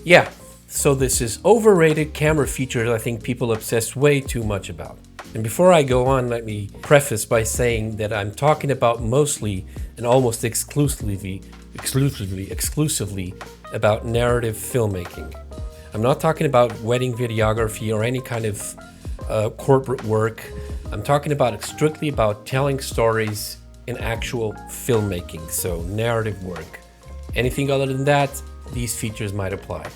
Yeah, so this is overrated camera features I think people obsess way too much about. And before I go on, let me preface by saying that I'm talking about mostly and almost exclusively about narrative filmmaking. I'm not talking about wedding videography or any kind of corporate work. I'm talking about strictly about telling stories in actual filmmaking, so narrative work. Anything other than that, these features might apply.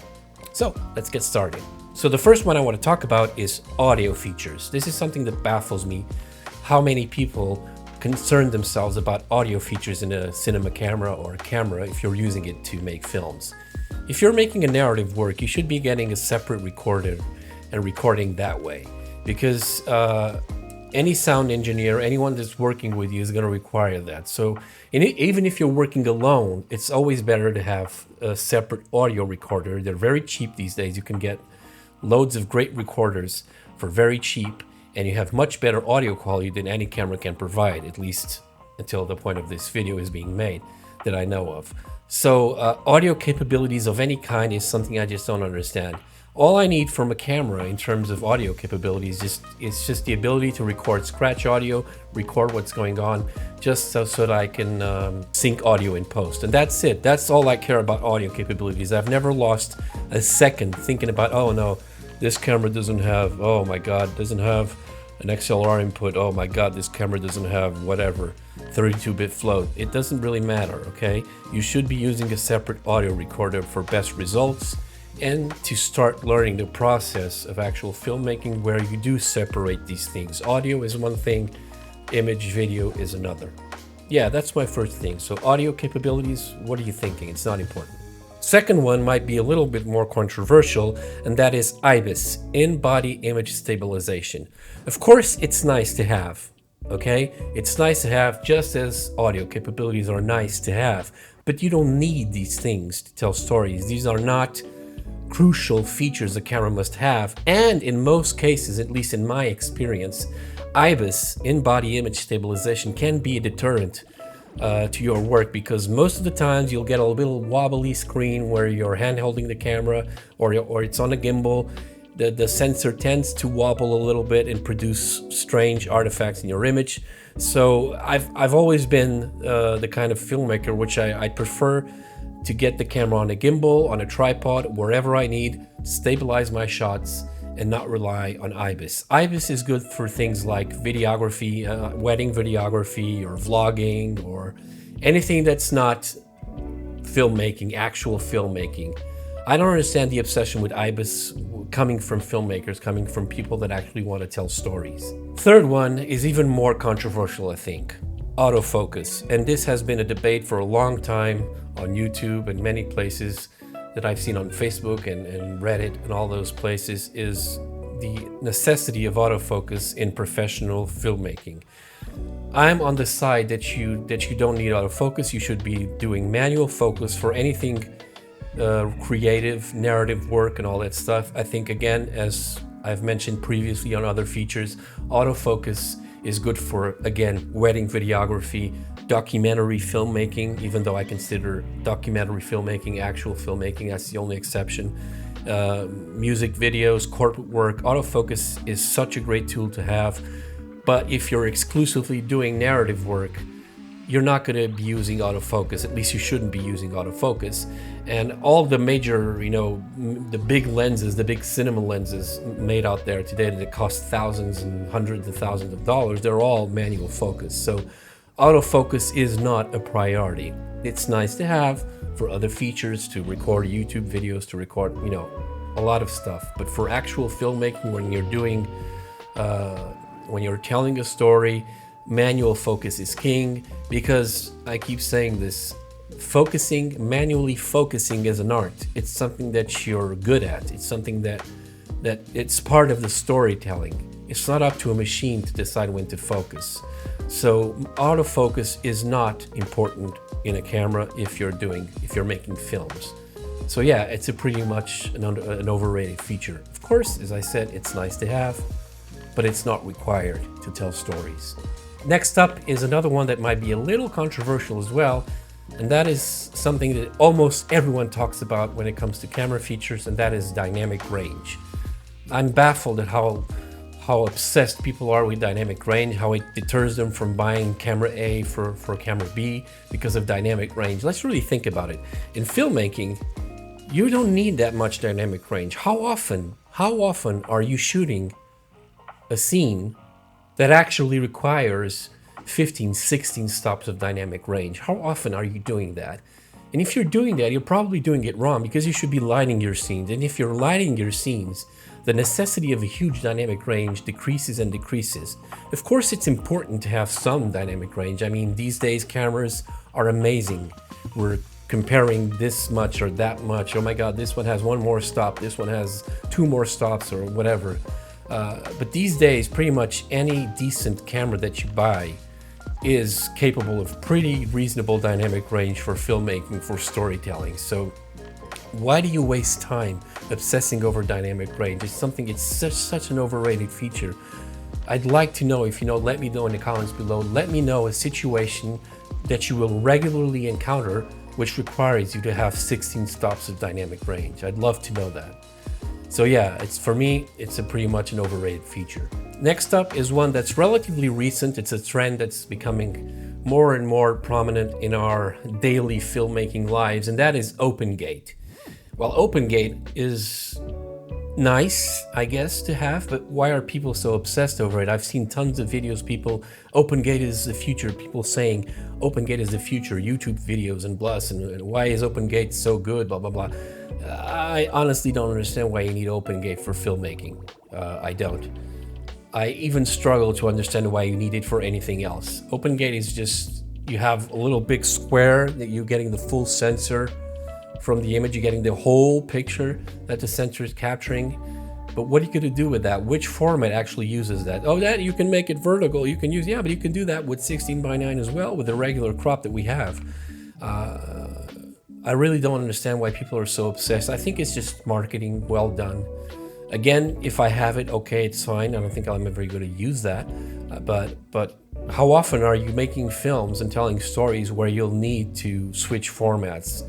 So let's get started. So the first one I want to talk about is audio features. This is something that baffles me, how many people concern themselves about audio features in a cinema camera or a camera if you're using it to make films. If you're making a narrative work, you should be getting a separate recorder and recording that way, because any sound engineer, anyone that's working with you is going to require that. So even if you're working alone, it's always better to have a separate audio recorder. They're very cheap these days. You can get loads of great recorders for very cheap, and you have much better audio quality than any camera can provide, at least until the point of this video is being made that I know of. So audio capabilities of any kind is something I just don't understand. All I need from a camera in terms of audio capabilities is just the ability to record scratch audio, record what's going on, just so that I can sync audio in post. And that's it. That's all I care about audio capabilities. I've never lost a second thinking about, oh no, this camera doesn't have, oh my God, doesn't have an XLR input. Oh my God, this camera doesn't have whatever, 32-bit float. It doesn't really matter, okay? You should be using a separate audio recorder for best results, and to start learning the process of actual filmmaking where you do separate these things. Audio is one thing, image, video is another. Yeah, that's my first thing. So audio capabilities, what are you thinking? It's not important. Second one might be a little bit more controversial, and that is IBIS, in-body image stabilization. Of course, it's nice to have, okay? It's nice to have, just as audio capabilities are nice to have, but you don't need these things to tell stories. These are not crucial features a camera must have, and in most cases, at least in my experience, IBIS, in-body image stabilization, can be a deterrent to your work, because most of the times you'll get a little wobbly screen where you're hand holding the camera or it's on a gimbal. The sensor tends to wobble a little bit and produce strange artifacts in your image. So I've always been the kind of filmmaker which I prefer to get the camera on a gimbal, on a tripod, wherever I need, stabilize my shots, and not rely on IBIS. IBIS is good for things like videography, wedding videography, or vlogging, or anything that's not filmmaking, actual filmmaking. I don't understand the obsession with IBIS coming from filmmakers, coming from people that actually want to tell stories. Third one is even more controversial, I think. Autofocus. And this has been a debate for a long time on YouTube and many places that I've seen on Facebook and Reddit and all those places, is the necessity of autofocus in professional filmmaking. I'm on the side that you don't need autofocus. You should be doing manual focus for anything creative, narrative work and all that stuff. I think, again, as I've mentioned previously on other features, autofocus is good for, again, wedding videography, documentary filmmaking, even though I consider documentary filmmaking actual filmmaking, that's the only exception. Music videos, corporate work, autofocus is such a great tool to have. But if you're exclusively doing narrative work, you're not going to be using autofocus. At least you shouldn't be using autofocus. And all the major, the big lenses, the big cinema lenses made out there today that cost thousands and hundreds of thousands of dollars, they're all manual focus. So autofocus is not a priority. It's nice to have for other features, to record YouTube videos, to record, a lot of stuff. But for actual filmmaking, when you're doing, when you're telling a story, manual focus is king, because I keep saying this, manually focusing is an art. It's something that you're good at. It's something that it's part of the storytelling. It's not up to a machine to decide when to focus. So autofocus is not important in a camera if you're making films. So yeah, it's a pretty much an overrated feature. Of course, as I said, it's nice to have, but it's not required to tell stories. Next up is another one that might be a little controversial as well, And that is something that almost everyone talks about when it comes to camera features, and that is dynamic range. I'm baffled at how obsessed people are with dynamic range, how it deters them from buying camera A for camera B because of dynamic range. Let's really think about it. In filmmaking, you don't need that much dynamic range. How often are you shooting a scene that actually requires 15, 16 stops of dynamic range? How often are you doing that? And if you're doing that, you're probably doing it wrong, because you should be lighting your scenes. And if you're lighting your scenes, the necessity of a huge dynamic range decreases and decreases. Of course, it's important to have some dynamic range. I mean, these days cameras are amazing. We're comparing this much or that much. Oh my God, this one has one more stop, this one has two more stops, or whatever. But these days, pretty much any decent camera that you buy is capable of pretty reasonable dynamic range for filmmaking, for storytelling. So why do you waste time obsessing over dynamic range? It's such an overrated feature. I'd like to know, if you know, let me know in the comments below. Let me know a situation that you will regularly encounter which requires you to have 16 stops of dynamic range. I'd love to know that. So yeah, for me, it's a pretty much an overrated feature. Next up is one that's relatively recent. It's a trend that's becoming more and more prominent in our daily filmmaking lives, and that is OpenGate. Well, OpenGate is nice, I guess, to have, but why are people so obsessed over it? I've seen tons of videos, OpenGate is the future, people saying OpenGate is the future, YouTube videos and plus, and why is OpenGate so good, blah, blah, blah. I honestly don't understand why you need OpenGate for filmmaking. I don't. I even struggle to understand why you need it for anything else. OpenGate is just, you have a little big square that you're getting the full sensor from the image, you're getting the whole picture that the sensor is capturing. But what are you going to do with that? Which format actually uses that? Oh, that you can make it vertical. You can use, yeah, but you can do that with 16:9 as well, with the regular crop that we have. I really don't understand why people are so obsessed. I think it's just marketing well done. Again, if I have it, okay, it's fine. I don't think I'm ever going to use that. But how often are you making films and telling stories where you'll need to switch formats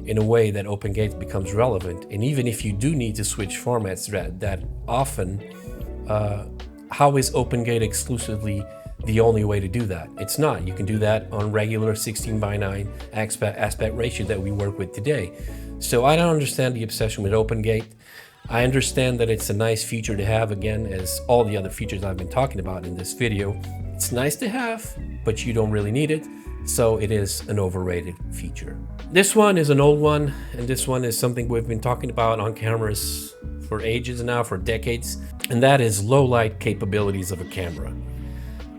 in a way that OpenGate becomes relevant? And even if you do need to switch formats that often, how is OpenGate exclusively the only way to do that? It's not. You can do that on regular 16:9 aspect ratio that we work with today. So I don't understand the obsession with OpenGate. I understand that it's a nice feature to have, again, as all the other features I've been talking about in this video. It's nice to have, but you don't really need it. So it is an overrated feature. This one is an old one, and this one is something we've been talking about on cameras for ages now, for decades, and that is low light capabilities of a camera.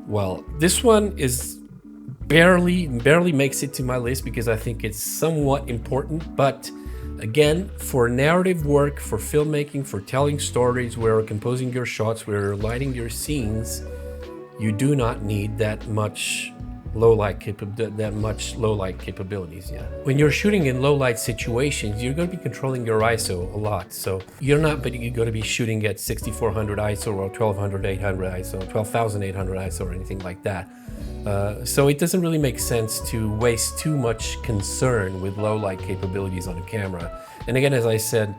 Well, this one is barely makes it to my list because I think it's somewhat important, but again, for narrative work, for filmmaking, for telling stories, where you're composing your shots, where you're lighting your scenes, you do not need that much low light capabilities. Yeah, when you're shooting in low light situations, you're going to be controlling your ISO a lot. So you're going to be shooting at 6400 ISO or 1200 ISO, 12800 ISO, or anything like that. So it doesn't really make sense to waste too much concern with low light capabilities on a camera. And again, as I said,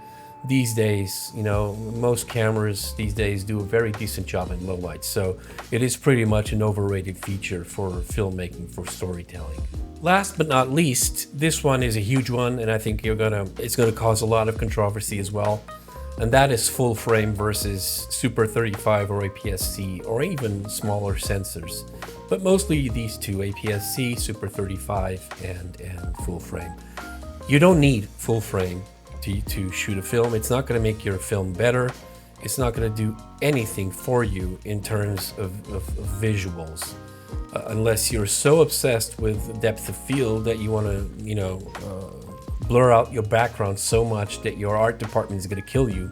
these days, you know, most cameras these days do a very decent job in low light. So it is pretty much an overrated feature for filmmaking, for storytelling. Last but not least, this one is a huge one, and I think it's gonna cause a lot of controversy as well. And that is full frame versus Super 35 or aps-c, or even smaller sensors. But mostly these two, aps-c, Super 35, and full frame. You don't need full frame to shoot a film. It's not going to make your film better. It's not going to do anything for you in terms of visuals, unless you're so obsessed with depth of field that you want to, blur out your background so much that your art department is going to kill you.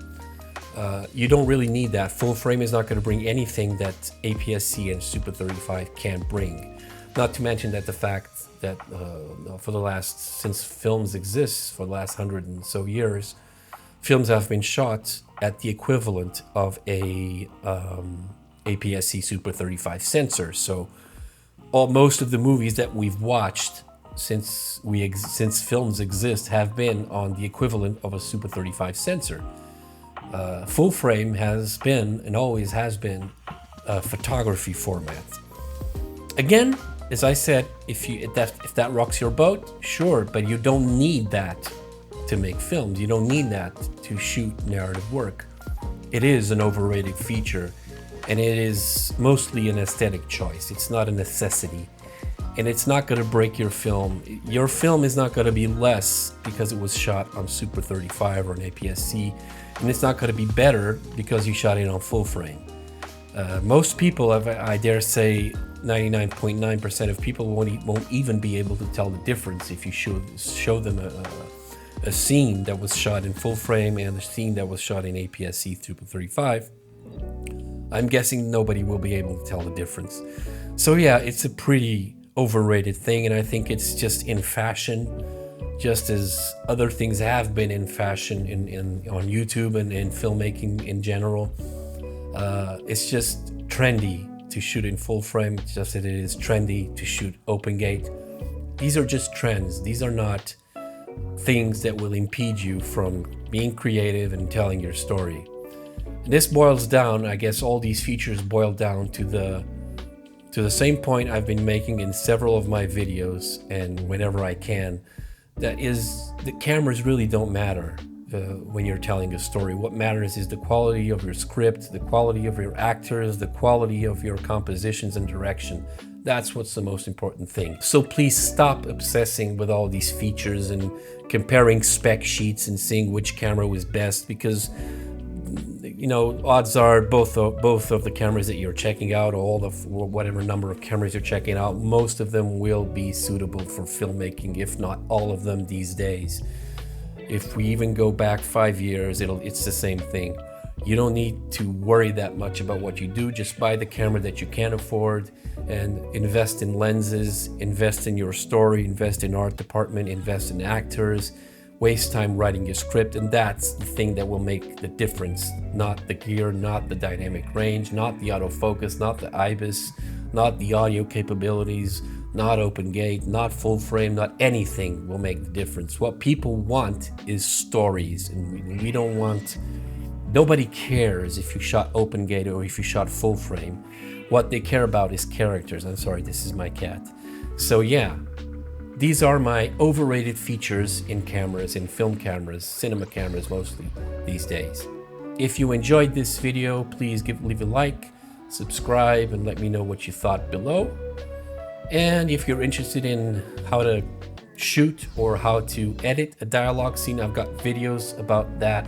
You don't really need that. Full frame is not going to bring anything that aps-c and Super 35 can't bring. Not to mention that the fact that since films exist, for the last 100 and so years, films have been shot at the equivalent of a aps-c Super 35 sensor. So most of the movies that we've watched since films exist have been on the equivalent of a Super 35 sensor. Full frame has been and always has been a photography format. Again, as I said, if that rocks your boat, sure, but you don't need that to make films. You don't need that to shoot narrative work. It is an overrated feature, and it is mostly an aesthetic choice. It's not a necessity, and it's not going to break your film. Your film is not going to be less because it was shot on Super 35 or an aps-c, and it's not going to be better because you shot it on full frame. Most people, I dare say 99.9% of people won't even be able to tell the difference if you show them a scene that was shot in full frame and a scene that was shot in aps-c Super 35. I'm guessing nobody will be able to tell the difference. So yeah, it's a pretty overrated thing, and I think it's just in fashion, just as other things have been in fashion on YouTube and in filmmaking in general. It's just trendy to shoot in full frame, just as it is trendy to shoot open gate. These are just trends. These are not things that will impede you from being creative and telling your story. And this boils down, I guess all these features boil down to the same point I've been making in several of my videos and whenever I can. That is, the cameras really don't matter when you're telling a story. What matters is the quality of your script, the quality of your actors, the quality of your compositions and direction. That's what's the most important thing. So please stop obsessing with all these features and comparing spec sheets and seeing which camera was best, because you know, odds are both of the cameras that you're checking out, or whatever number of cameras you're checking out, most of them will be suitable for filmmaking, if not all of them these days. If we even go back 5 years, it's the same thing. You don't need to worry that much about what you do. Just buy the camera that you can afford and invest in lenses, invest in your story, invest in art department, invest in actors, waste time writing your script, and that's the thing that will make the difference. Not the gear, not the dynamic range, not the autofocus, not the IBIS, not the audio capabilities, not open gate, not full frame, not anything will make the difference. What people want is stories, and we don't want, nobody cares if you shot open gate or if you shot full frame. What they care about is characters. I'm sorry, this is my cat. So yeah, these are my overrated features in cameras, in film cameras, cinema cameras mostly these days. If you enjoyed this video, please leave a like, subscribe, and let me know what you thought below. And if you're interested in how to shoot or how to edit a dialogue scene, I've got videos about that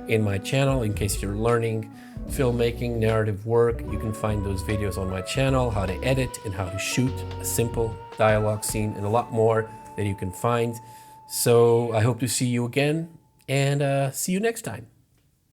in my channel. In case you're learning filmmaking, narrative work, you can find those videos on my channel, how to edit and how to shoot a simple dialogue scene, and a lot more that you can find. So I hope to see you again, and see you next time.